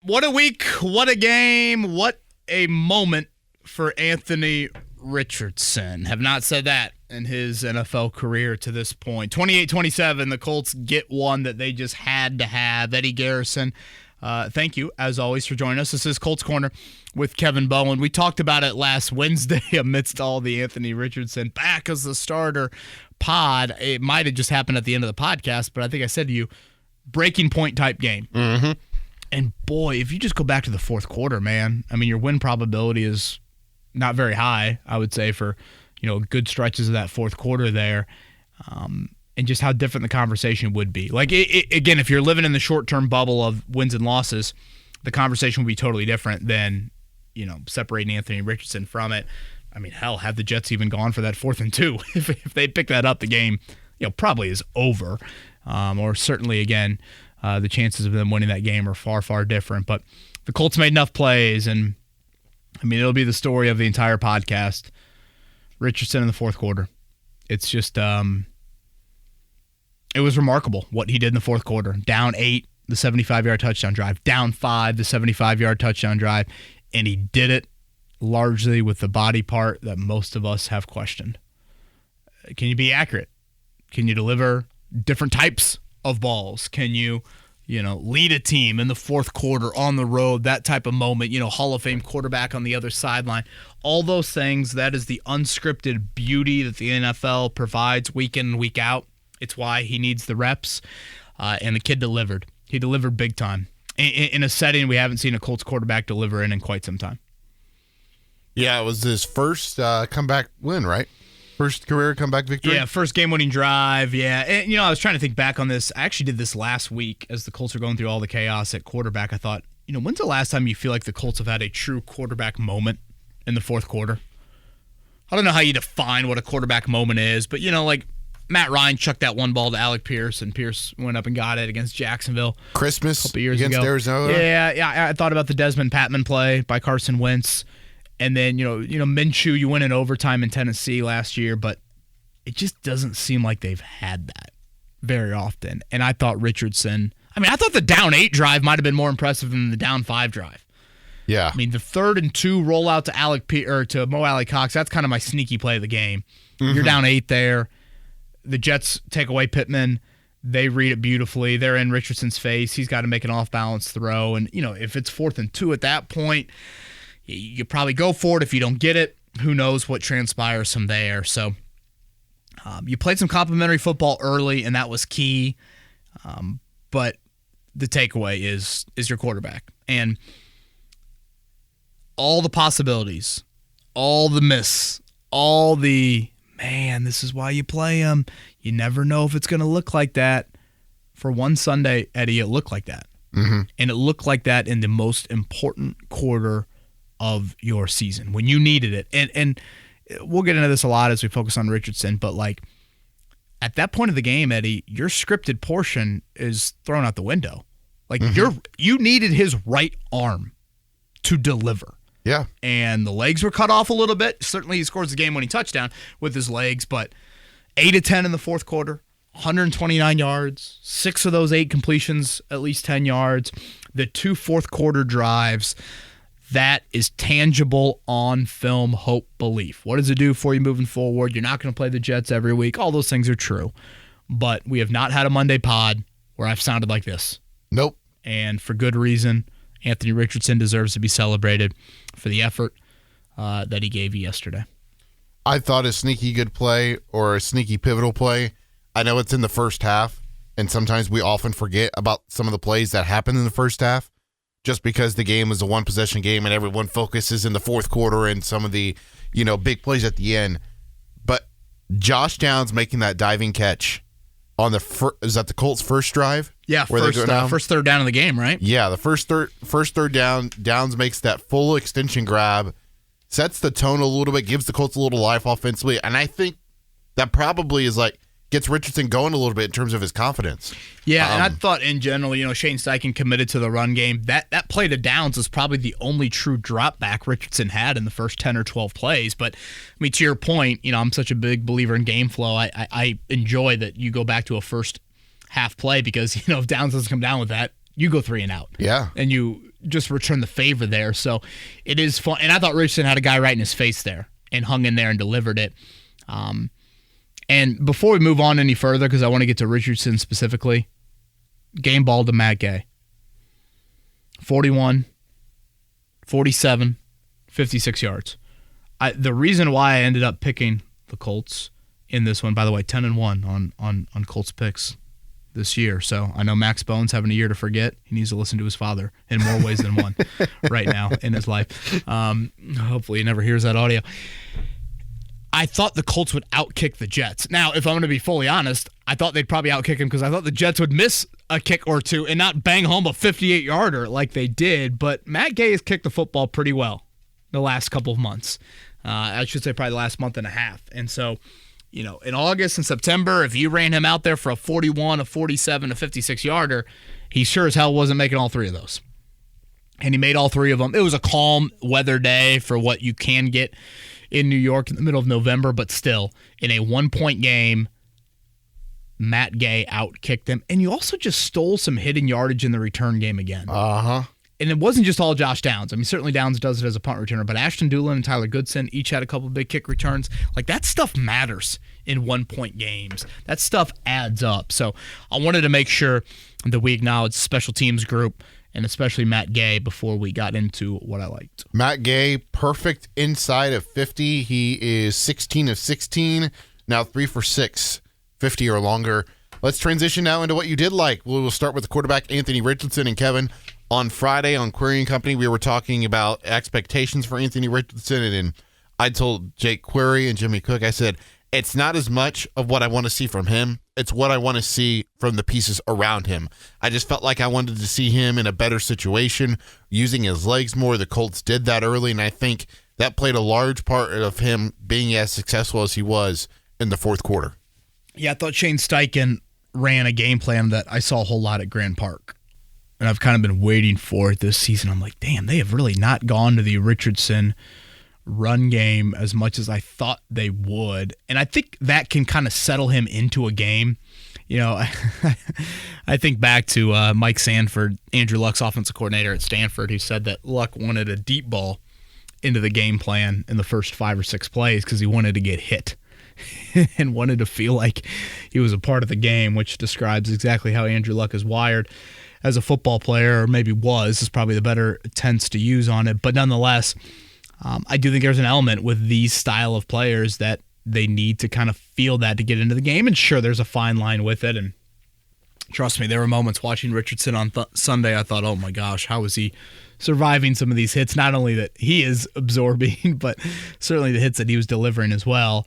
What a week, what a game, what a moment for Anthony Richardson. Have not said that in his NFL career to this point. 28-27, the Colts get one that they just had to have. Eddie Garrison, thank you, as always, for joining us. This is Colts Corner with Kevin Bowen. We talked about it last Wednesday amidst all the Anthony Richardson back as the starter pod. It might have just happened at the end of the podcast, but I think I said to you, breaking point type game. Mm-hmm. And boy, if you just go back to the fourth quarter, man, I mean, your win probability is not very high, I would say, for, good stretches of that fourth quarter there. And just how different the conversation would be. Like, again, if you're living in the short-term bubble of wins and losses, the conversation would be totally different than, separating Anthony Richardson from it. I mean, hell, have the Jets even gone for that 4th and 2? If they pick that up, the game, probably is over. Or certainly, again, the chances of them winning that game are far, far different. But the Colts made enough plays, and, I mean, it'll be the story of the entire podcast. Richardson in the fourth quarter. It's just, it was remarkable what he did in the fourth quarter. Down 8, the 75-yard touchdown drive. Down 5, the 75-yard touchdown drive. And he did it largely with the body part that most of us have questioned. Can you be accurate? Can you deliver different types of balls? Can you, lead a team in the fourth quarter on the road, that type of moment, Hall of Fame quarterback on the other sideline? All those things, that is the unscripted beauty that the NFL provides week in and week out. It's why he needs the reps, and the kid delivered. He delivered big time in a setting we haven't seen a Colts quarterback deliver in quite some time. Yeah, it was his first comeback win, right? First career comeback victory? Yeah, first game-winning drive, yeah. And, I was trying to think back on this. I actually did this last week as the Colts are going through all the chaos at quarterback. I thought, when's the last time you feel like the Colts have had a true quarterback moment in the fourth quarter? I don't know how you define what a quarterback moment is, but, like Matt Ryan chucked that one ball to Alec Pierce, and Pierce went up and got it against Jacksonville Christmas a couple years against ago. Arizona. Yeah. I thought about the Desmond Patman play by Carson Wentz. And then, Minshew, you win in overtime in Tennessee last year, but it just doesn't seem like they've had that very often. And I thought Richardson, I thought the down 8 drive might have been more impressive than the down 5 drive. Yeah. I mean, the 3rd and 2 rollout to Mo Alley Cox, that's kind of my sneaky play of the game. Mm-hmm. You're down 8 there. The Jets take away Pittman. They read it beautifully. They're in Richardson's face. He's got to make an off-balance throw. And, if it's 4th and 2 at that point, you probably go for it. If you don't get it, who knows what transpires from there. So you played some complimentary football early, and that was key. But the takeaway is your quarterback. And all the possibilities, all the miss, all the, man, this is why you play him. You never know if it's going to look like that. For one Sunday, Eddie, it looked like that. Mm-hmm. And it looked like that in the most important quarter of your season when you needed it. And we'll get into this a lot as we focus on Richardson, but like at that point of the game, Eddie, your scripted portion is thrown out the window. Like you needed his right arm to deliver. Yeah. And the legs were cut off a little bit. Certainly he scores the game-winning touchdown with his legs, but 8 of 10 in the fourth quarter, 129 yards, 6 of those 8 completions, at least 10 yards, the 2 fourth quarter drives. That is tangible on film hope belief. What does it do for you moving forward? You're not going to play the Jets every week. All those things are true. But we have not had a Monday pod where I've sounded like this. Nope. And for good reason. Anthony Richardson deserves to be celebrated for the effort that he gave you yesterday. I thought a sneaky good play or a sneaky pivotal play. I know it's in the first half, and sometimes we often forget about some of the plays that happened in the first half. Just because the game was a one-possession game and everyone focuses in the fourth quarter and some of the, big plays at the end. But Josh Downs making that diving catch on is that the Colts' first drive? Yeah, first third down of the game, right? Yeah, the first third down, Downs makes that full extension grab, sets the tone a little bit, gives the Colts a little life offensively, and I think that probably is gets Richardson going a little bit in terms of his confidence. Yeah, and I thought in general, Shane Steichen committed to the run game. That play to Downs was probably the only true drop back Richardson had in the first 10 or 12 plays. But, to your point, I'm such a big believer in game flow. I enjoy that you go back to a first half play because, if Downs doesn't come down with that, you go 3 and out. Yeah. And you just return the favor there. So it is fun. And I thought Richardson had a guy right in his face there and hung in there and delivered it. And before we move on any further, because I want to get to Richardson specifically, game ball to Matt Gay. 41, 47, 56 yards. The reason why I ended up picking the Colts in this one, by the way, 10-1 on Colts picks this year. So I know Max Bone's having a year to forget. He needs to listen to his father in more ways than one right now in his life. Hopefully he never hears that audio. I thought the Colts would outkick the Jets. Now, if I'm going to be fully honest, I thought they'd probably outkick him because I thought the Jets would miss a kick or two and not bang home a 58-yarder like they did. But Matt Gay has kicked the football pretty well the last couple of months. I should say probably the last month and a half. And so, in August and September, if you ran him out there for a 41, a 47, a 56-yarder, he sure as hell wasn't making all three of those. And he made all three of them. It was a calm weather day for what you can get in New York in the middle of November, but still, in a one-point game, Matt Gay outkicked him. And you also just stole some hidden yardage in the return game again. Uh-huh. And it wasn't just all Josh Downs. I mean, certainly Downs does it as a punt returner, but Ashton Doolin and Tyler Goodson each had a couple of big kick returns. Like, that stuff matters in one-point games. That stuff adds up. So I wanted to make sure that we acknowledge the special teams group and especially Matt Gay before we got into what I liked. Matt Gay, perfect inside of 50. He is 16 of 16, now 3 for 6, 50 or longer. Let's transition now into what you did like. We'll start with the quarterback, Anthony Richardson. And Kevin, on Friday on Query and Company, we were talking about expectations for Anthony Richardson, and I told Jake Query and Jimmy Cook, I said, it's not as much of what I want to see from him. It's what I want to see from the pieces around him. I just felt like I wanted to see him in a better situation, using his legs more. The Colts did that early, and I think that played a large part of him being as successful as he was in the fourth quarter. Yeah, I thought Shane Steichen ran a game plan that I saw a whole lot at Grand Park. And I've kind of been waiting for it this season. I'm like, damn, they have really not gone to the Richardson run game as much as I thought they would. And I think that can kind of settle him into a game. I think back to Mike Sanford, Andrew Luck's offensive coordinator at Stanford, who said that Luck wanted a deep ball into the game plan in the first 5 or 6 plays because he wanted to get hit and wanted to feel like he was a part of the game, which describes exactly how Andrew Luck is wired as a football player, or maybe was, is probably the better tense to use on it. But nonetheless, I do think there's an element with these style of players that they need to kind of feel that to get into the game. And sure, there's a fine line with it. And trust me, there were moments watching Richardson on Sunday, I thought, oh my gosh, how is he surviving some of these hits? Not only that he is absorbing, but certainly the hits that he was delivering as well.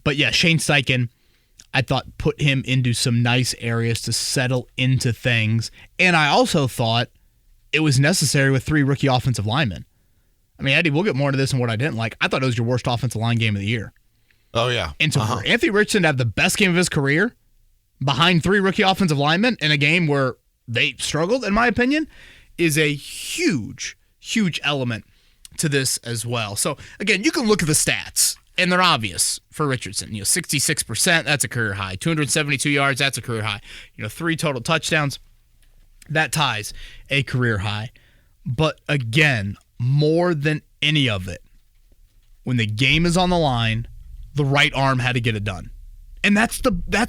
But yeah, Shane Steichen, I thought, put him into some nice areas to settle into things. And I also thought it was necessary with 3 rookie offensive linemen. I mean, Eddie, we'll get more into this and what I didn't like. I thought it was your worst offensive line game of the year. Oh, yeah. And so for Anthony Richardson to have the best game of his career behind 3 rookie offensive linemen in a game where they struggled, in my opinion, is a huge, huge element to this as well. So, again, you can look at the stats, and they're obvious for Richardson. 66%, that's a career high. 272 yards, that's a career high. 3 total touchdowns, that ties a career high. But, again, more than any of it, when the game is on the line, the right arm had to get it done. And that's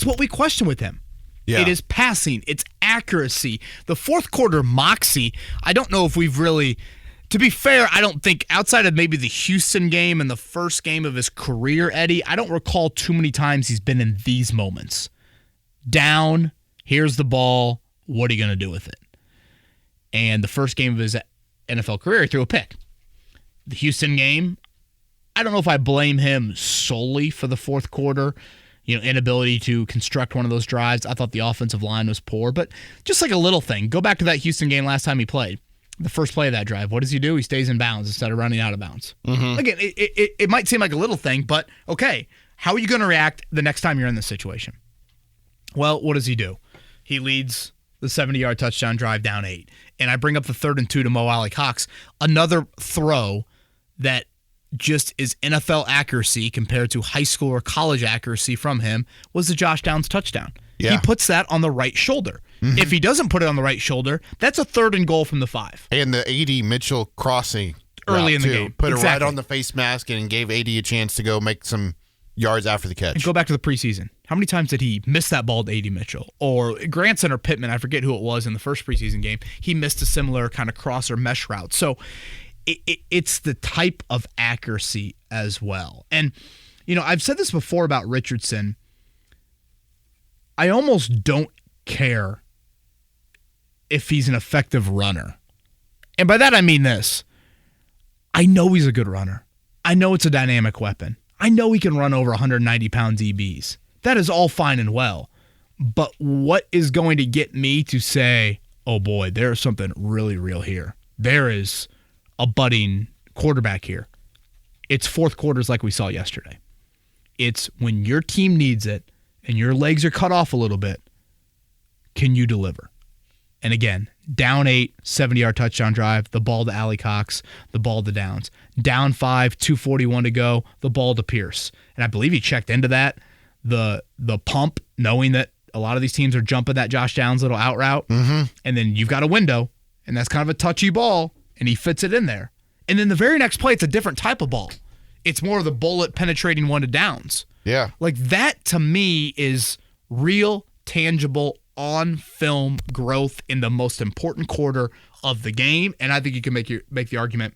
what we question with him. Yeah. It is passing. It's accuracy. The fourth quarter moxie, I don't know if we've really, to be fair, I don't think outside of maybe the Houston game and the first game of his career, Eddie, I don't recall too many times he's been in these moments. Down, here's the ball, what are you going to do with it? And the first game of his NFL career, he threw a pick. The Houston game, I don't know if I blame him solely for the fourth quarter, inability to construct one of those drives. I thought the offensive line was poor, but just like a little thing. Go back to that Houston game last time he played. The first play of that drive, what does he do? He stays in bounds instead of running out of bounds. Mm-hmm. Again, it might seem like a little thing, but okay, how are you going to react the next time you're in this situation? Well, what does he do? He leads the 70-yard touchdown drive down 8. And I bring up the 3rd and 2 to Mo Alley Cox. Another throw that just is NFL accuracy compared to high school or college accuracy from him was the Josh Downs touchdown. Yeah. He puts that on the right shoulder. If he doesn't put it on the right shoulder, that's a 3rd and goal from the 5. And the AD Mitchell crossing Early in the too. game. Put it right Exactly. on the face mask and gave AD a chance to go make some yards after the catch. And go back to the preseason. How many times did he miss that ball to AD Mitchell? Or Granson or Pittman, I forget who it was in the first preseason game. He missed a similar kind of cross or mesh route. So it's the type of accuracy as well. And, I've said this before about Richardson. I almost don't care if he's an effective runner. And by that I mean this. I know he's a good runner. I know it's a dynamic weapon. I know he can run over 190 pound EBs. That is all fine and well. But what is going to get me to say, oh boy, there's something really real here? There is a budding quarterback here. It's fourth quarters like we saw yesterday. It's when your team needs it and your legs are cut off a little bit, can you deliver? And again, down 8, 70-yard touchdown drive, the ball to Allie Cox, the ball to Downs. Down 5, 2:41 to go, the ball to Pierce. And I believe he checked into that, the pump, knowing that a lot of these teams are jumping that Josh Downs little out route. Mm-hmm. And then you've got a window, and that's kind of a touchy ball, and he fits it in there. And then the very next play, it's a different type of ball. It's more of the bullet penetrating one to Downs. Yeah. Like that, to me, is real, tangible, on-film growth in the most important quarter of the game, and I think you can make the argument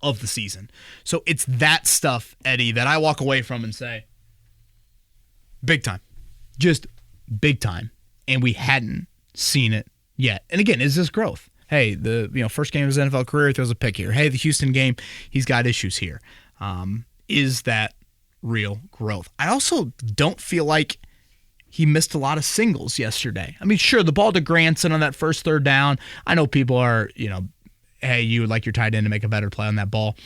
of the season. So it's that stuff, Eddie, that I walk away from and say, big time. Just big time. And we hadn't seen it yet. And again, is this growth? Hey, the first game of his NFL career, he throws a pick here. Hey, the Houston game, he's got issues here. Is that real growth? I also don't feel like he missed a lot of singles yesterday. I mean, sure, the ball to Granson on that first 3rd down. I know people are, hey, you would like your tight end to make a better play on that ball.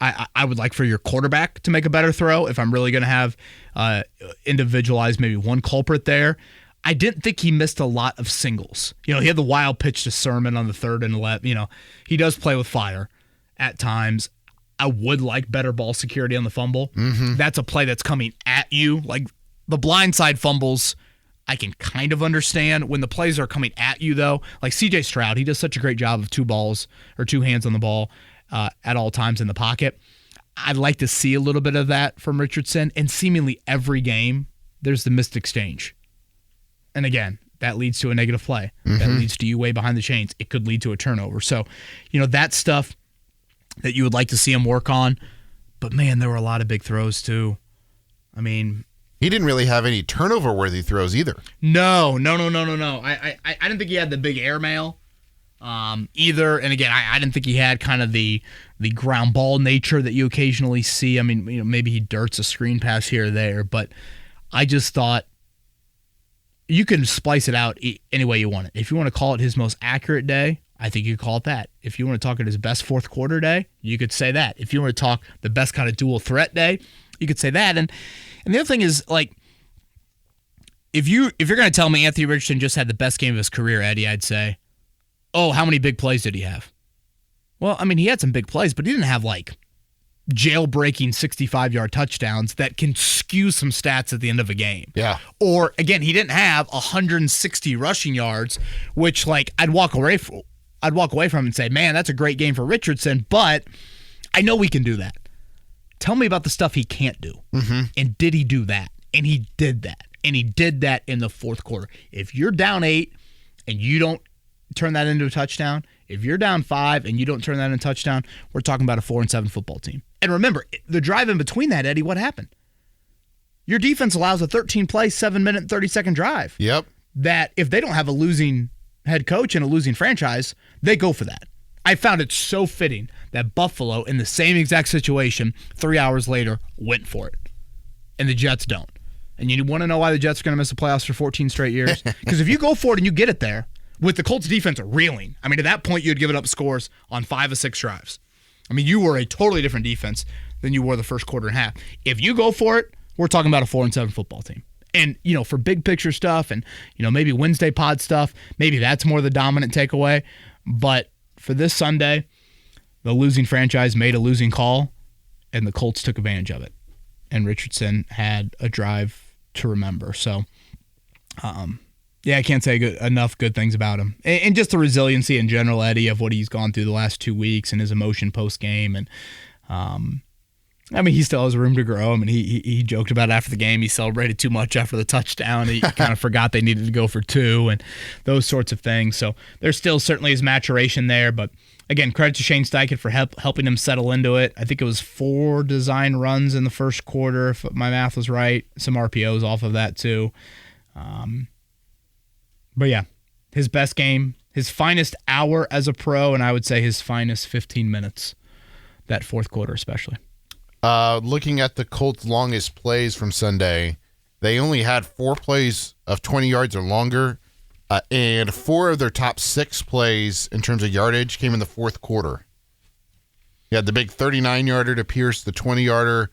I would like for your quarterback to make a better throw if I'm really going to have individualized maybe one culprit there. I didn't think he missed a lot of singles. He had the wild pitch to Sermon on the 3rd and 11. He does play with fire at times. I would like better ball security on the fumble. Mm-hmm. That's a play that's coming at you. Like the blindside fumbles, I can kind of understand. When the plays are coming at you, though, like C.J. Stroud, he does such a great job of 2 hands on the ball at all times in the pocket. I'd like to see a little bit of that from Richardson. And seemingly every game, there's the missed exchange. And again, that leads to a negative play. Mm-hmm. That leads to you way behind the chains. It could lead to a turnover. So, that stuff that you would like to see him work on. But, man, there were a lot of big throws, too. I mean, he didn't really have any turnover-worthy throws either. No. I didn't think he had the big airmail either. And, again, I didn't think he had kind of the ground ball nature that you occasionally see. I mean, maybe he dirts a screen pass here or there. But I just thought you can splice it out any way you want it. If you want to call it his most accurate day, I think you could call it that. If you want to talk it his best fourth quarter day, you could say that. If you want to talk the best kind of dual threat day, you could say that. And the other thing is, like, if you're going to tell me Anthony Richardson just had the best game of his career, Eddie, I'd say, oh, how many big plays did he have? Well, I mean, he had some big plays, but he didn't have, like, jailbreaking 65-yard touchdowns that can skew some stats at the end of a game. Yeah. Or, again, he didn't have 160 rushing yards, which, like, I'd walk away from and say, man, that's a great game for Richardson, but I know we can do that. Tell me about the stuff he can't do. Mm-hmm. And did he do that? And he did that. And he did that in the fourth quarter. If you're down 8 and you don't turn that into a touchdown, if you're down 5 and you don't turn that into a touchdown, we're talking about a 4-7 football team. And remember, the drive in between that, Eddie, what happened? Your defense allows a 13-play, 7-minute, 30-second drive. Yep. That if they don't have a losing head coach and a losing franchise, they go for that. I found it so fitting that Buffalo, in the same exact situation, 3 hours later, went for it. And the Jets don't. And you want to know why the Jets are going to miss the playoffs for 14 straight years? Because if you go for it and you get it there, with the Colts defense reeling, I mean, at that point, you had given up scores on 5 of 6 drives. I mean, you were a totally different defense than you were the first quarter and a half. If you go for it, we're talking about a 4-7 football team. And, for big picture stuff and, maybe Wednesday pod stuff, maybe that's more the dominant takeaway. But for this Sunday, the losing franchise made a losing call, and the Colts took advantage of it. And Richardson had a drive to remember. So, Yeah, I can't say enough good things about him. And just the resiliency in general, Eddie, of what he's gone through the last 2 weeks and his emotion post-game. And, I mean, he still has room to grow. I mean, he joked about it after the game. He celebrated too much after the touchdown. He kind of forgot they needed to go for 2 and those sorts of things. So there's still certainly his maturation there. But, again, credit to Shane Steichen for helping him settle into it. I think it was 4 design runs in the first quarter, if my math was right. Some RPOs off of that, too. But yeah, his best game, his finest hour as a pro, and I would say his finest 15 minutes, that fourth quarter especially. Looking at the Colts' longest plays from Sunday, they only had 4 plays of 20 yards or longer, and 4 of their top 6 plays in terms of yardage came in the fourth quarter. You had the big 39-yarder to Pierce, the 20-yarder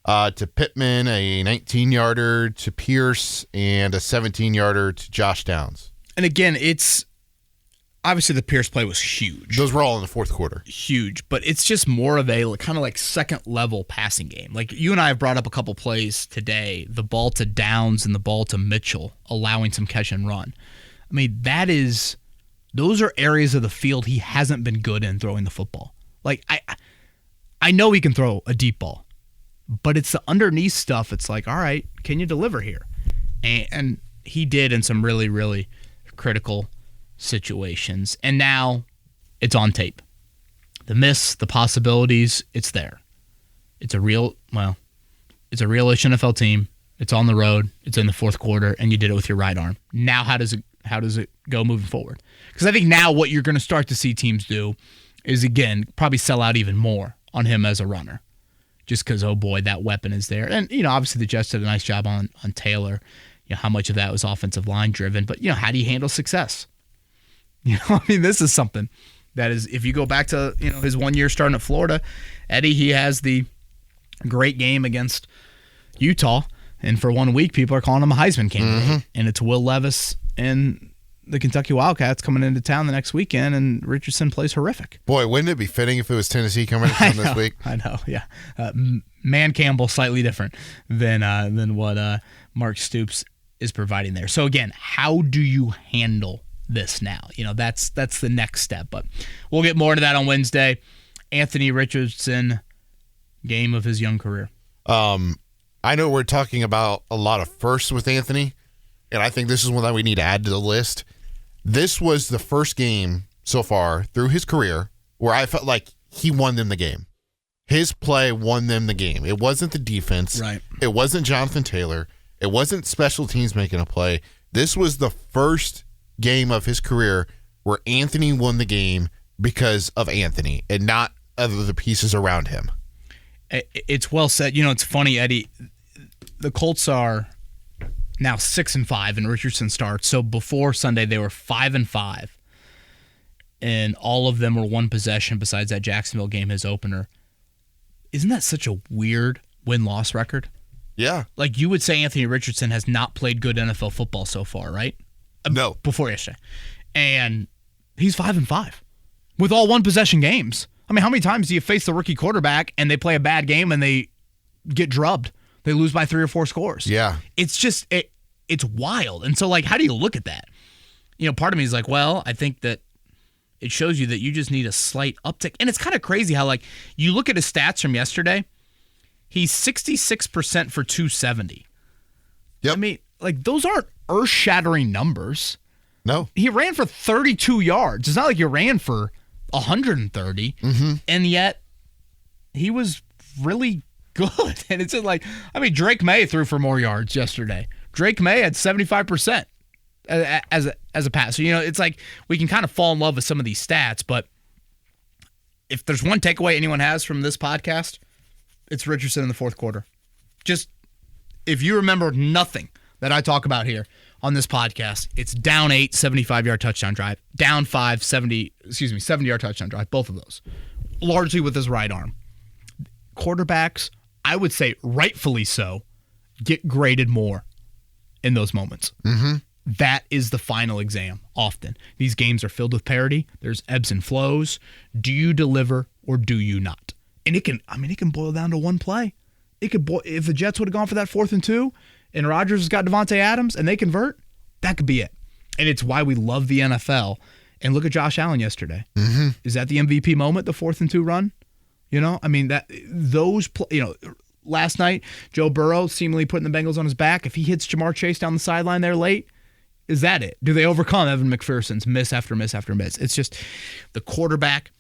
to Pittman, a 19-yarder to Pierce, and a 17-yarder to Josh Downs. And again, it's obviously the Pierce play was huge. Those were all in the fourth quarter. Huge, but it's just more of a kind of like second-level passing game. Like you and I have brought up a couple plays today, the ball to Downs and the ball to Mitchell, allowing some catch and run. I mean, those are areas of the field he hasn't been good in throwing the football. Like, I know he can throw a deep ball, but it's the underneath stuff. It's like, all right, can you deliver here? And he did in some really, really critical situations. And now it's on tape. The miss, the possibilities, it's there. It's a real-ish NFL team. It's on the road. It's in the fourth quarter, and you did it with your right arm. Now how does it go moving forward? Because I think now what you're going to start to see teams do is, again, probably sell out even more on him as a runner. Just because, oh boy, that weapon is there. And, obviously the Jets did a nice job on Taylor. How much of that was offensive line driven. But, how do you handle success? This is something that is, if you go back to, his 1 year starting at Florida, Eddie, he has the great game against Utah. And for 1 week, people are calling him a Heisman candidate. Mm-hmm. And it's Will Levis and the Kentucky Wildcats coming into town the next weekend, and Richardson plays horrific. Boy, wouldn't it be fitting if it was Tennessee coming to town this week? I know, yeah. Man Campbell, slightly different than what Mark Stoops is providing there. So again, how do you handle this now? That's the next step. But we'll get more into that on Wednesday. Anthony Richardson, game of his young career. I know we're talking about a lot of firsts with Anthony, and I think this is one that we need to add to the list. This was the first game so far through his career where I felt like he won them the game. His play won them the game. It wasn't the defense. Right. It wasn't Jonathan Taylor. It wasn't special teams making a play. This was the first game of his career where Anthony won the game because of Anthony and not of the pieces around him. It's well said. It's funny, Eddie. The Colts are now 6-5, and Richardson starts. So before Sunday, they were 5-5, and all of them were one possession besides that Jacksonville game, his opener. Isn't that such a weird win-loss record? Yeah. Like, you would say Anthony Richardson has not played good NFL football so far, right? No. Before yesterday. And he's 5-5 with all one-possession games. I mean, how many times do you face the rookie quarterback and they play a bad game and they get drubbed? They lose by 3 or 4 scores. Yeah. It's just, it's wild. And so, like, how do you look at that? Part of me is like, well, I think that it shows you that you just need a slight uptick. And it's kind of crazy how, like, you look at his stats from yesterday. He's 66% for 270. Yep. I mean, like, those aren't earth-shattering numbers. No. He ran for 32 yards. It's not like he ran for 130. Mm-hmm. And yet, he was really good. And it's just like, Drake May threw for more yards yesterday. Drake May had 75% as a passer. It's like we can kind of fall in love with some of these stats, but if there's one takeaway anyone has from this podcast, it's Richardson in the fourth quarter. Just, if you remember nothing that I talk about here on this podcast, it's down 8, 75-yard touchdown drive, down 5, 70-yard touchdown drive, both of those, largely with his right arm. Quarterbacks, I would say rightfully so, get graded more in those moments. Mm-hmm. That is the final exam often. These games are filled with parity. There's ebbs and flows. Do you deliver or do you not? And it can boil down to one play. If the Jets would have gone for that 4th and 2 and Rodgers has got Devontae Adams and they convert, that could be it. And it's why we love the NFL. And look at Josh Allen yesterday. Mm-hmm. Is that the MVP moment, the 4th and 2 run? I mean, last night, Joe Burrow seemingly putting the Bengals on his back. If he hits Jamar Chase down the sideline there late, is that it? Do they overcome Evan McPherson's miss after miss after miss? It's just the quarterback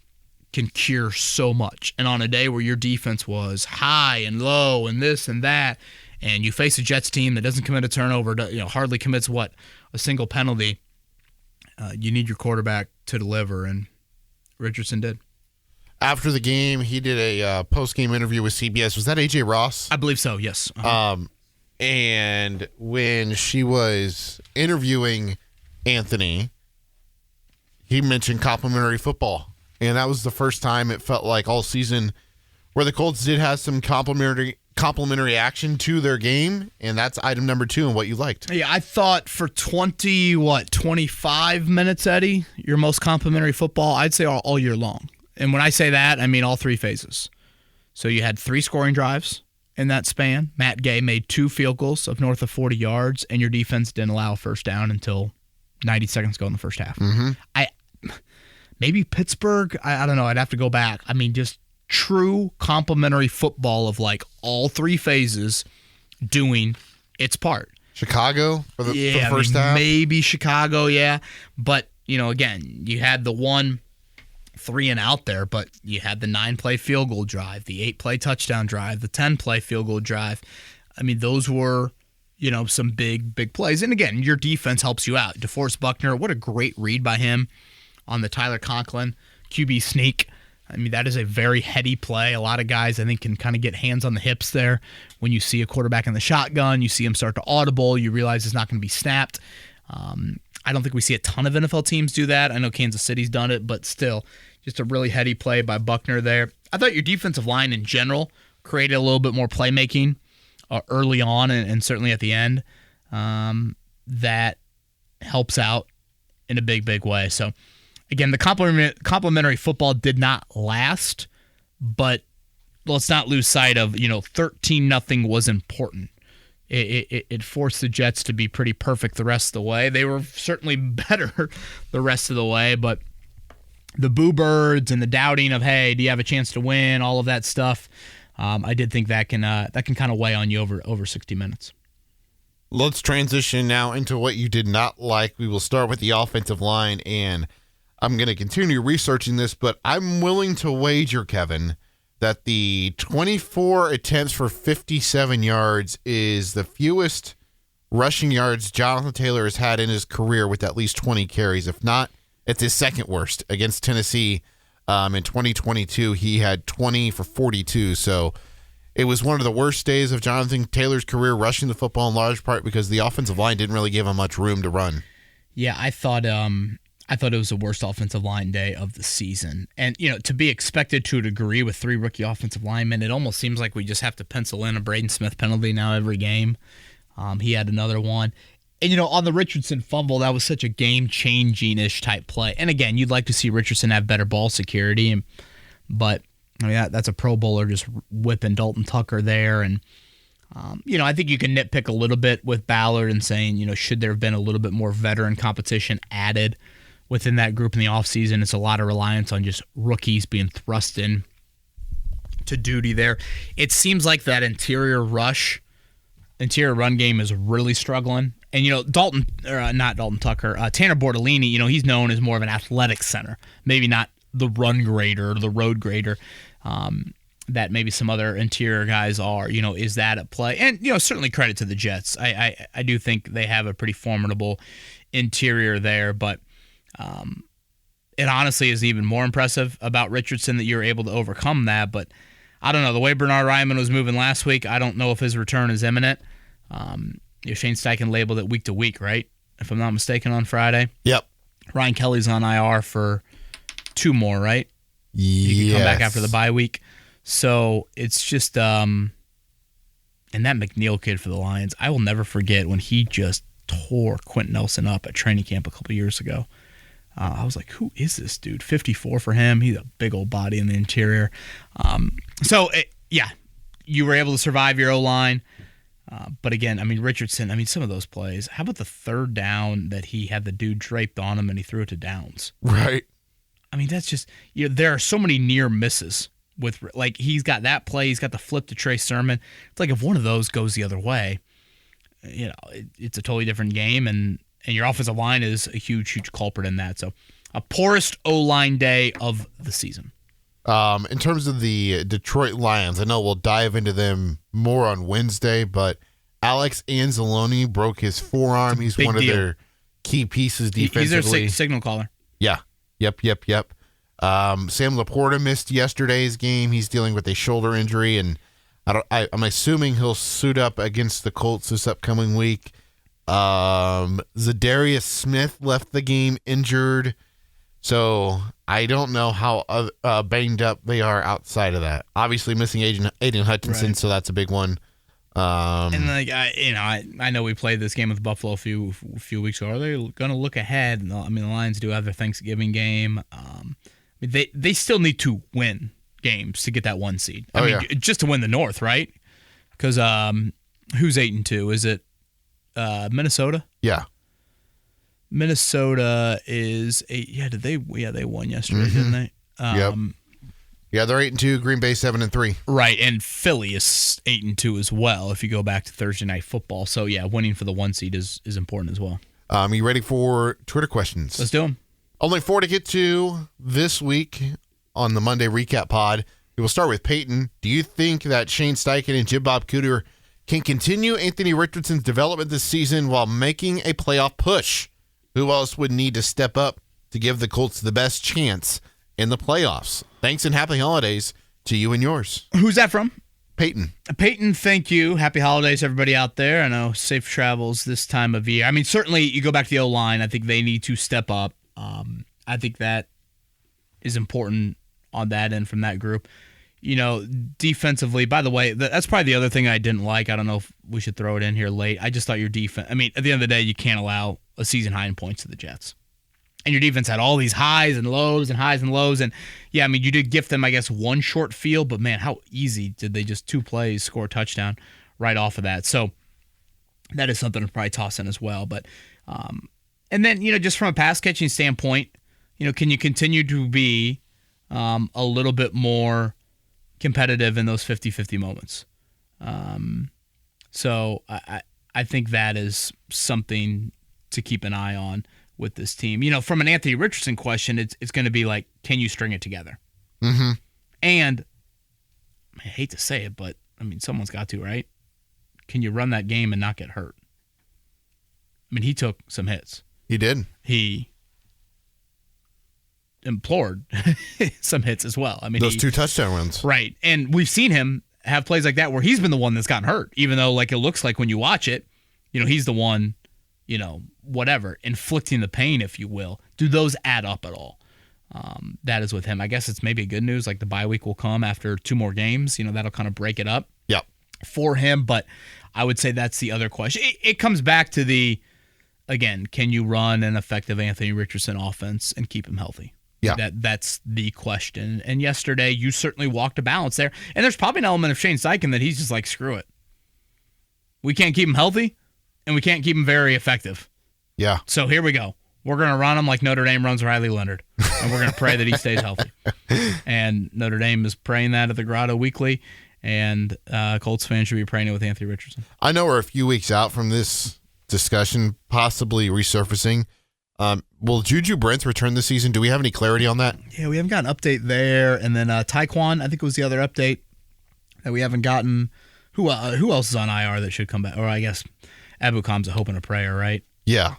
can cure so much. And on a day where your defense was high and low and this and that, and you face a Jets team that doesn't commit a turnover, hardly commits a single penalty, you need your quarterback to deliver, and Richardson did. After the game, he did a post-game interview with CBS. Was that A.J. Ross? I believe so, yes. And when she was interviewing Anthony, he mentioned complimentary football. And that was the first time it felt like all season where the Colts did have some complimentary action to their game. And that's item number 2 and what you liked. Yeah, I thought for 25 minutes, Eddie, your most complimentary football, I'd say all year long. And when I say that, I mean all 3 phases. So you had 3 scoring drives in that span. Matt Gay made 2 field goals of north of 40 yards, and your defense didn't allow a first down until 90 seconds ago in the first half. Mm-hmm. Maybe Pittsburgh, I don't know, I'd have to go back. I mean, just true complimentary football of like all 3 phases doing its part. Chicago for the first half? Maybe Chicago, yeah. But, again, you had the 1 3 and out there, but you had the 9-play field goal drive, the 8-play touchdown drive, the 10-play field goal drive. I mean, those were, some big plays. And again, your defense helps you out. DeForest Buckner, what a great read by him on the Tyler Conklin QB sneak. I mean, that is a very heady play. A lot of guys, I think, can kind of get hands on the hips there. When you see a quarterback in the shotgun, you see him start to audible, you realize it's not going to be snapped. I don't think we see a ton of NFL teams do that. I know Kansas City's done it, but still, just a really heady play by Buckner there. I thought your defensive line in general created a little bit more playmaking early on and certainly at the end. That helps out in a big way. So, again, the complimentary football did not last, but let's not lose sight of, 13-0 was important. It forced the Jets to be pretty perfect the rest of the way. They were certainly better the rest of the way, but the boo birds and the doubting of, hey, do you have a chance to win, all of that stuff, I did think that can kind of weigh on you over 60 minutes. Let's transition now into what you did not like. We will start with the offensive line, and I'm going to continue researching this, but I'm willing to wager, Kevin, that the 24 attempts for 57 yards is the fewest rushing yards Jonathan Taylor has had in his career with at least 20 carries. If not, it's his second worst. Against Tennessee in 2022, he had 20 for 42. So it was one of the worst days of Jonathan Taylor's career rushing the football in large part because the offensive line didn't really give him much room to run. Yeah, I thought it was the worst offensive line day of the season. And, to be expected to a degree with 3 rookie offensive linemen, it almost seems like we just have to pencil in a Braden Smith penalty now every game. He had another one. And, on the Richardson fumble, that was such a game-changing-ish type play. And, again, you'd like to see Richardson have better ball security. But, I mean, that's a Pro Bowler just whipping Dalton Tucker there. And, I think you can nitpick a little bit with Ballard and saying, should there have been a little bit more veteran competition added within that group in the offseason. It's a lot of reliance on just rookies being thrust in to duty there. It seems like that interior run game is really struggling. And, not Dalton Tucker, Tanner Bortolini, he's known as more of an athletic center, maybe not the run grader or the road grader that maybe some other interior guys are. Is that at play? And, certainly credit to the Jets. I do think they have a pretty formidable interior there, but it honestly is even more impressive about Richardson that you're able to overcome that. But I don't know. The way Bernard Ryman was moving last week, I don't know if his return is imminent. Shane Steichen labeled it week to week, right? If I'm not mistaken, on Friday. Yep. Ryan Kelly's on IR for 2 more, right? He can come back after the bye week. So it's just, and that McNeil kid for the Lions, I will never forget when he just tore Quentin Nelson up at training camp a couple years ago. I was like, who is this dude? 54 for him. He's a big old body in the interior. You were able to survive your O-line. But again, I mean, Richardson, I mean, some of those plays. How about the third down that he had the dude draped on him and he threw it to Downs? Right. I mean, that's just, there are so many near misses with, like, he's got that play, he's got the flip to Trey Sermon. It's like if one of those goes the other way, it's a totally different game, and your offensive line is a huge, huge culprit in that. So, a poorest O-line day of the season. In terms of the Detroit Lions, I know we'll dive into them more on Wednesday, but Alex Anzalone broke his forearm. He's one of their key pieces defensively. He's their signal caller. Yeah. Yep. Sam Laporta missed yesterday's game. He's dealing with a shoulder injury, and I'm assuming he'll suit up against the Colts this upcoming week. Zadarius Smith left the game injured. So I don't know how banged up they are outside of that. Obviously missing Aiden Hutchinson, right. So that's a big one. And like I know we played this game with Buffalo a few weeks ago. Are they going to look ahead? I mean, the Lions do have their Thanksgiving game. They still need to win games to get that 1 seed. I mean, just to win the North, right? Because who's 8-2? Is it Minnesota? Yeah. Minnesota is 8. Yeah, they won yesterday, didn't they? Yep. Yeah, they're 8-2. Green Bay 7-3. Right, and Philly is 8-2 as well. If you go back to Thursday Night Football, so yeah, winning for the 1 seed is important as well. You ready for Twitter questions? Let's do them. Only 4 to get to this week on the Monday Recap Pod. We will start with Peyton. Do you think that Shane Steichen and Jim Bob Cooter can continue Anthony Richardson's development this season while making a playoff push? Who else would need to step up to give the Colts the best chance in the playoffs? Thanks and happy holidays to you and yours. Who's that from? Peyton. Peyton, thank you. Happy holidays, everybody out there. I know safe travels this time of year. I mean, certainly you go back to the O-line. I think they need to step up. I think that is important on that end from that group. Defensively, by the way, that's probably the other thing I didn't like. I don't know if we should throw it in here late. I just thought your defense, I mean, at the end of the day, you can't allow a season high in points to the Jets. And your defense had all these highs and lows and highs and lows. And, yeah, I mean, you did gift them, I guess, one short field. But, man, how easy did they just 2 plays score a touchdown right off of that? So that is something to probably toss in as well. But and then, just from a pass-catching standpoint, can you continue to be a little bit more competitive in those 50-50 moments? So I think that is something to keep an eye on with this team. From an Anthony Richardson question, it's going to be like, can you string it together? Mm-hmm. And I hate to say it, but I mean, someone's got to, right? Can you run that game and not get hurt? I mean, he took some hits. He did. He implored some hits as well. I mean, those 2 touchdown runs. Right. And we've seen him have plays like that where he's been the one that's gotten hurt, even though, like, it looks like when you watch it, he's the one, whatever, inflicting the pain, if you will. Do those add up at all? That is with him. I guess it's maybe good news, like the bye week will come after 2 more games. That'll kind of break it up for him. But I would say that's the other question. It comes back to again, can you run an effective Anthony Richardson offense and keep him healthy? Yeah. That's the question. And yesterday, you certainly walked a balance there. And there's probably an element of Shane Steichen that he's just like, screw it. We can't keep him healthy, and we can't keep him very effective. Yeah. So here we go. We're going to run him like Notre Dame runs Riley Leonard, and we're going to pray that he stays healthy. And Notre Dame is praying that at the Grotto weekly, and Colts fans should be praying it with Anthony Richardson. I know we're a few weeks out from this discussion possibly resurfacing. Will Juju Brents return this season? Do we have any clarity on that? Yeah, we haven't got an update there. And then Tyquan, I think was the other update that we haven't gotten. Who else is on IR that should come back? Or I guess Abukam's a hope and a prayer, right? Yeah.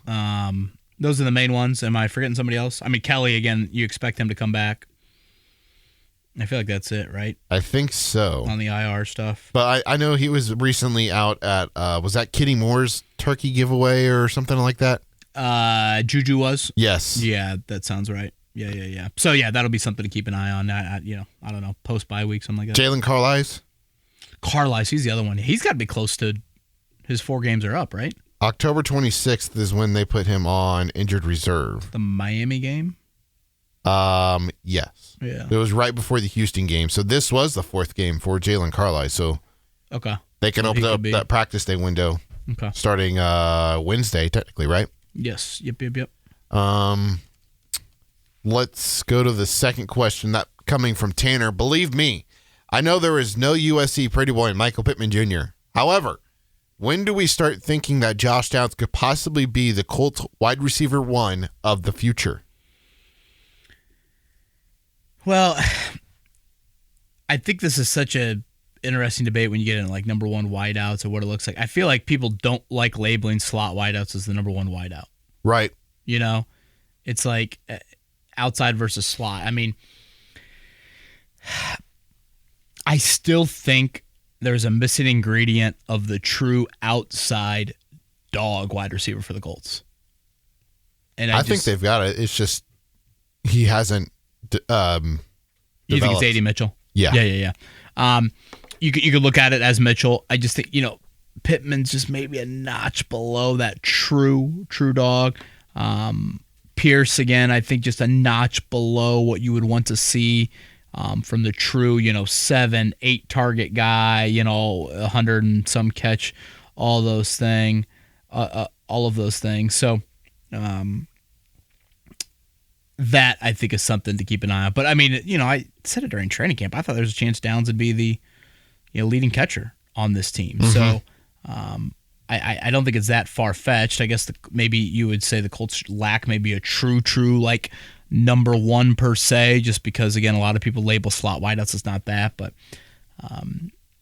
Those are the main ones. Am I forgetting somebody else? I mean, Kelly, again, you expect him to come back. I feel like that's it, right? I think so. On the IR stuff. But I know he was recently out at, was that Kitty Moore's turkey giveaway or something like that? Juju was? Yes. Yeah, that sounds right. Yeah. So, yeah, that'll be something to keep an eye on. I don't know, post-bye week, something like that. Jalen Carlisle? Carlisle, he's the other one. He's got to be close to his 4 games are up, right? October 26th is when they put him on injured reserve. The Miami game? Yes. Yeah. It was right before the Houston game. So this was the 4th game for Jalen Carlisle. So okay. They can open up that practice day window starting Wednesday, technically, right? Yes. Yep. Let's go to the second question that coming from Tanner. Believe me, I know there is no USC pretty boy in Michael Pittman Jr. However, when do we start thinking that Josh Downs could possibly be the Colts wide receiver 1 of the future? Well, I think this is such a interesting debate when you get into like number 1 wideouts or what it looks like. I feel like people don't like labeling slot wideouts as the number 1 wideout. Right. You know, it's like outside versus slot. I mean, I still think there's a missing ingredient of the true outside dog wide receiver for the Colts. And I think they've got it. It's just he hasn't You think it's A.D. Mitchell? Yeah. You could look at it as Mitchell. I just think, Pittman's just maybe a notch below that true dog. Pierce, again, I think just a notch below what you would want to see from the true, 7, 8 target guy, 100 and some catch, all of those things. So that I think is something to keep an eye on. But I mean, I said it during training camp. I thought there was a chance Downs would be the leading catcher on this team. Mm-hmm. So I don't think it's that far fetched. I guess maybe you would say the Colts lack maybe a true like number 1 per se, just because again a lot of people label slot wideouts as not that. But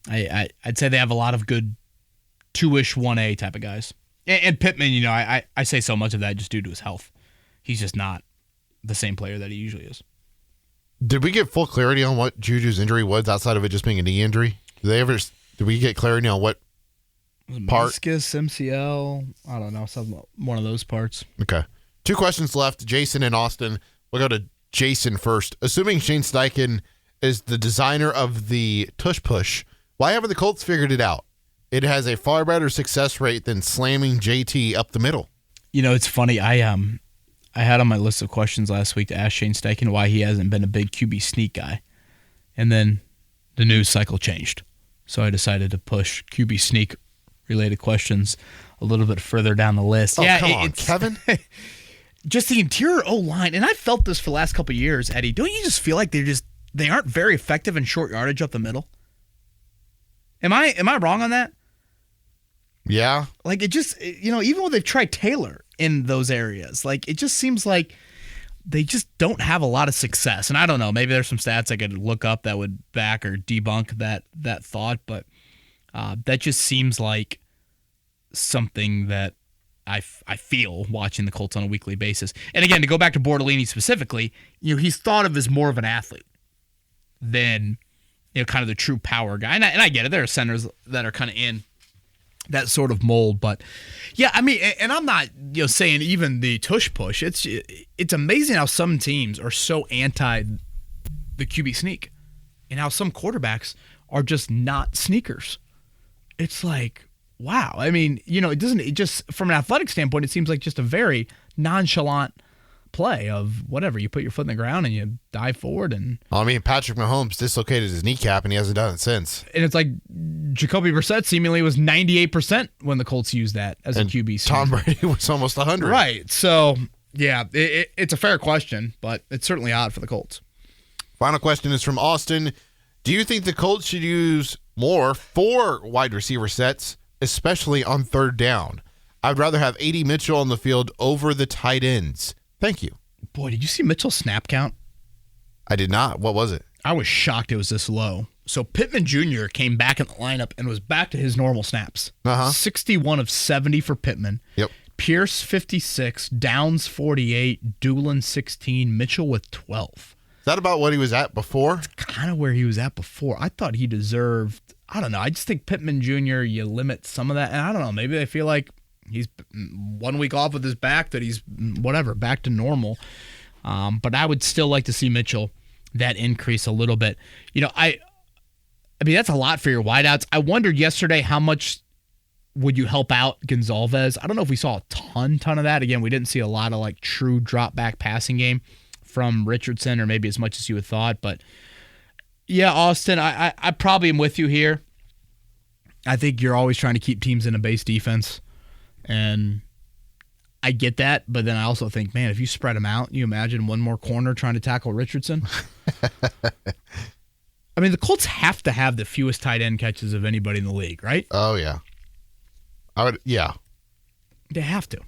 I'd say they have a lot of good 2-ish 1A type of guys. And Pittman, I say so much of that just due to his health. He's just not the same player that he usually is. Did we get full clarity on what Juju's injury was outside of it just being a knee injury? Did we get clarity on what part? Meniscus, MCL, I don't know, one of those parts. Okay. 2 questions left, Jason and Austin. We'll go to Jason first. Assuming Shane Steichen is the designer of the tush push, why haven't the Colts figured it out? It has a far better success rate than slamming JT up the middle. It's funny. I had on my list of questions last week to ask Shane Steichen why he hasn't been a big QB sneak guy. And then the news cycle changed. So I decided to push QB sneak related questions a little bit further down the list. Oh, come on, Kevin. Just the interior O-line, and I felt this for the last couple of years, Eddie. Don't you just feel like they aren't very effective in short yardage up the middle? Am I wrong on that? Yeah. Like it just, even when they've tried Taylor in those areas, like it just seems like they just don't have a lot of success. And I don't know, maybe there's some stats I could look up that would back or debunk that thought, but that just seems like something that I feel watching the Colts on a weekly basis. And again, to go back to Bortolini specifically, he's thought of as more of an athlete than kind of the true power guy. And I get it. There are centers that are kind of in that sort of mold, but yeah, I mean, and I'm not saying even the tush push. It's amazing how some teams are so anti the QB sneak, and how some quarterbacks are just not sneakers. It's like, wow. I mean, it just from an athletic standpoint, it seems like just a very nonchalant play of whatever. You put your foot in the ground and you dive forward. And Patrick Mahomes dislocated his kneecap and he hasn't done it since. And it's like Jacoby Brissett seemingly was 98% when the Colts used that as a QB. Tom Brady was almost 100. Right. So, yeah, it's a fair question, but it's certainly odd for the Colts. Final question is from Austin. Do you think the Colts should use more 4 wide receiver sets, especially on 3rd down? I'd rather have A.D. Mitchell on the field over the tight ends. Thank you. Boy, did you see Mitchell's snap count? I did not. What was it? I was shocked it was this low. So Pittman Jr. came back in the lineup and was back to his normal snaps. 61 of 70 for Pittman. Yep. Pierce 56, Downs 48, Doolin 16, Mitchell with 12. Is that about what he was at before? It's kind of where he was at before. I thought he deserved, I don't know. I just think Pittman Jr., you limit some of that. And I don't know, maybe they feel like he's 1 week off with his back, that he's back to normal. But I would still like to see Mitchell that increase a little bit. I mean, that's a lot for your wideouts. I wondered yesterday how much would you help out Gonzalez. I don't know if we saw a ton of that. Again, we didn't see a lot of like true drop back passing game from Richardson, or maybe as much as you had thought. But yeah, Austin, I probably am with you here. I think you're always trying to keep teams in a base defense, and I get that, but then I also think, man, if you spread them out, you imagine one more corner trying to tackle Richardson. I mean, the Colts have to have the fewest tight end catches of anybody in the league, right? Oh, yeah. They have to.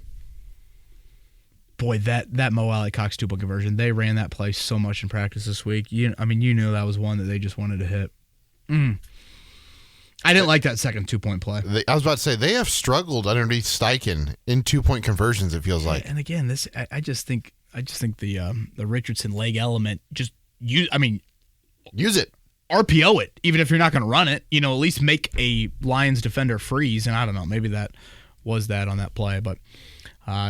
Boy, that Mo Alley Cox two-point conversion, they ran that play so much in practice this week. You knew that was one that they just wanted to hit. I didn't like that second two-point play. I was about to say, they have struggled underneath Steichen in two-point conversions, it feels like. And again, I just think the Richardson leg element, use it. RPO it, even if you're not going to run it, at least make a Lions defender freeze. And I don't know, maybe that was that on that play, but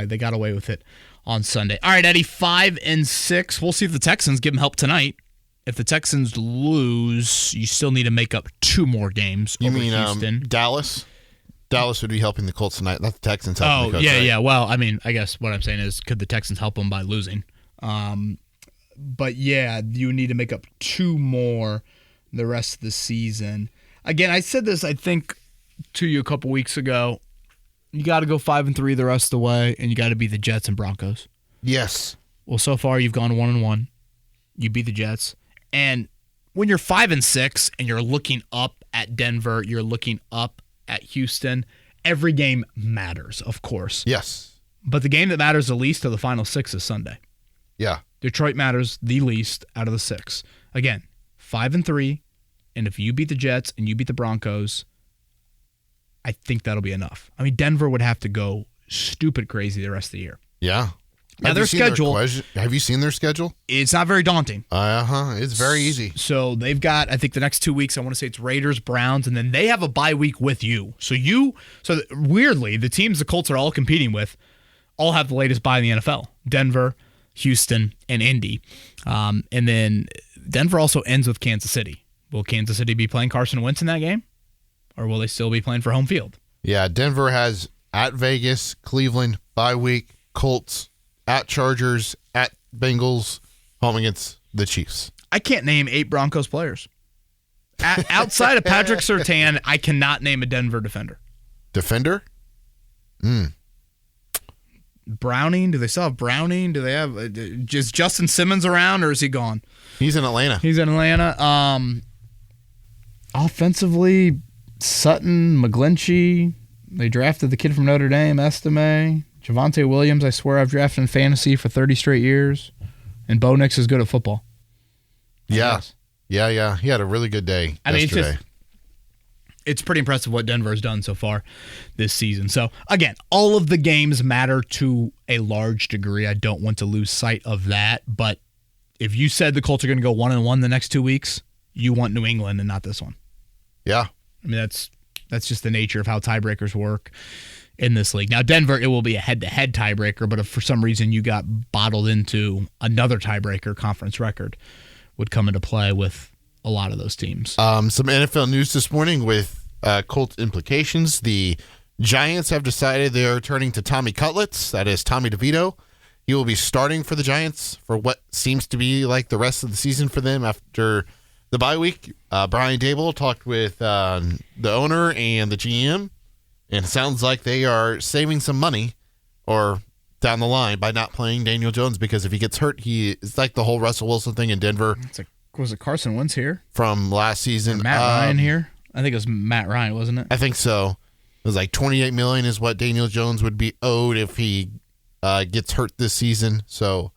they got away with it on Sunday. All right, Eddie, 5-6. We'll see if the Texans give them help tonight. If the Texans lose, you still need to make up 2 more games over Houston. Dallas? Dallas would be helping the Colts tonight, not the Texans helping the Colts. Yeah. Well, I guess what I'm saying is, could the Texans help them by losing? But yeah, you need to make up 2 more the rest of the season. Again, I said this, I think, to you a couple weeks ago. You got to go 5-3 the rest of the way, and you got to beat the Jets and Broncos. Yes. Well, so far you've gone 1-1. You beat the Jets. And when you're 5-6 and you're looking up at Denver, you're looking up at Houston, every game matters, of course. Yes. But the game that matters the least of the final 6 is Sunday. Yeah. Detroit matters the least out of the 6. Again, 5-3, and if you beat the Jets and you beat the Broncos, I think that'll be enough. I mean, Denver would have to go stupid crazy the rest of the year. Yeah. Now, their schedule... Have you seen their schedule? It's not very daunting. It's very easy. So they've got, I think, the next 2 weeks, I want to say it's Raiders, Browns, and then they have a bye week with you. So weirdly, the teams the Colts are all competing with all have the latest bye in the NFL. Denver, Houston, and Indy. And then Denver also ends with Kansas City. Will Kansas City be playing Carson Wentz in that game? Or will they still be playing for home field? Yeah, Denver has at Vegas, Cleveland, bye week, Colts, at Chargers, at Bengals, home against the Chiefs. I can't name 8 Broncos players. Outside of Patrick Surtain, I cannot name a Denver defender. Defender? Browning? Do they still have Browning? Do they have... is Justin Simmons around, or is he gone? He's in Atlanta. Offensively, Sutton, McGlinchey. They drafted the kid from Notre Dame, Estime. Javonte Williams, I swear I've drafted in fantasy for 30 straight years. And Bo Nix is good at football. Yeah. He had a really good day yesterday. It's pretty impressive what Denver has done so far this season. So, again, all of the games matter to a large degree. I don't want to lose sight of that. But if you said the Colts are going to go 1-1 the next 2 weeks, you want New England and not this one. Yeah. I mean, that's just the nature of how tiebreakers work in this league. Now, Denver, it will be a head-to-head tiebreaker, but if for some reason you got bottled into another tiebreaker, conference record would come into play with a lot of those teams. Some NFL news this morning with Colts implications. The Giants have decided they are turning to Tommy Cutlets. That is Tommy DeVito. He will be starting for the Giants for what seems to be like the rest of the season for them after the bye week. Brian Dable talked with the owner and the GM, and it sounds like they are saving some money or down the line by not playing Daniel Jones, because if he gets hurt, it's like the whole Russell Wilson thing in Denver. Was it Carson Wentz here? From last season. Or Matt Ryan here? I think it was Matt Ryan, wasn't it? I think so. It was like $28 million is what Daniel Jones would be owed if he gets hurt this season. So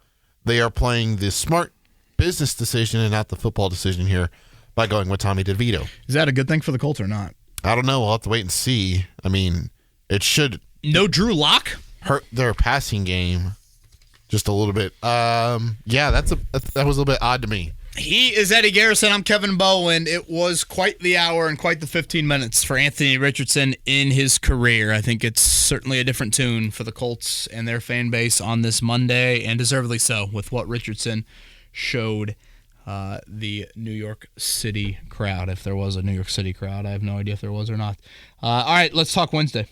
they are playing the smart business decision and not the football decision here by going with Tommy DeVito. Is that a good thing for the Colts or not? I don't know. We'll have to wait and see. I mean, it should... No Drew Lock? Hurt their passing game just a little bit. Yeah, that was a little bit odd to me. He is Eddie Garrison. I'm Kevin Bowen. It was quite the hour and quite the 15 minutes for Anthony Richardson in his career. I think it's certainly a different tune for the Colts and their fan base on this Monday, and deservedly so, with what Richardson showed the New York City crowd. If there was a New York City crowd, I have no idea if there was or not. All right, let's talk Wednesday,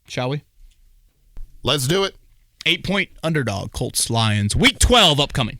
shall we? Let's do it. 8-point underdog, Colts, Lions. Week 12 upcoming.